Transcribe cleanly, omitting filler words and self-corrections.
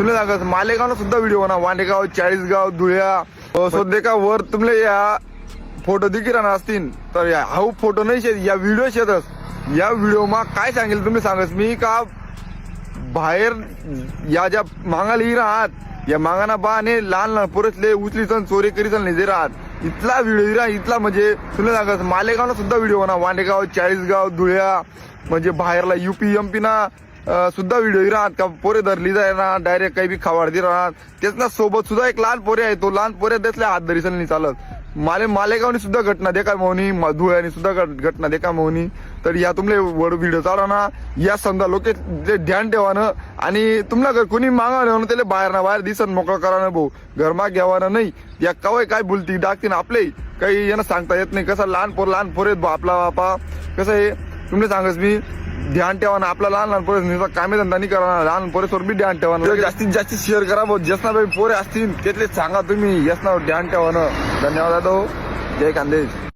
तुला सांगत मालेगावला सुद्धा व्हिडिओ ना, वांडेगाव, चाळीसगाव, धुळ्या सध्या वर तुमले या फोटो देखील राहणार असतील तर या हाऊ फोटो नाही शेत या व्हिडिओ शेतस या व्हिडिओ मा काय सांगेल तुम्ही सांगस मी का बाहेर या ज्या मागाला ही राहत या मागाना बाने लहान लहान पोरसले उचली सण चोरी करी सण नाही राहत इथला व्हिडिओ राहा इथला म्हणजे तुला सांगत मालेगावला सुद्धा व्हिडिओ ना, वांडेगाव, चाळीसगाव, धुळ्या म्हणजे बाहेरला UP MP ना सुद्धा व्हिडिओ राहत का पोरे धरली जाय ना डायरेक्ट काही बी खावाडती राहत तेच ना. सोबत सुद्धा एक लहान पोरे आहे, तो लहान पोरे त्यातल्या हात धरीसन नाही चालत. मालेगावनी सुद्धा घटना देखा मोहनी, धुळ्यानी सुद्धा घटना देखा मोहनी. तर या तुमले वर व्हिडिओ चालवा ना या समजा लोक जे ध्यान ठेवानं आणि तुम्हाला कोणी मागा त्याला बाहेर ना बाहेर दिसन मोकळं करा भाऊ घरमाग घ्यावानं नाही. या कवाय काय बोलती टाकतीन आपले काही यांना सांगता येत नाही. कसं लहान पोर आहेत आपला बापा कसं आहे तुम्ही सांगस मी ध्यान ठेवा ना आपला लहान पोरे कामे धंदा नाही करा लहान पोरेसवर बी ध्यान ठेवा ना. जास्तीत जास्त शेअर करा भाऊ जसना पोरे असतील त्यातले सांगा तुम्ही यस ना ध्यान ठेवा ना. धन्यवाद दादा, जय खानदेश.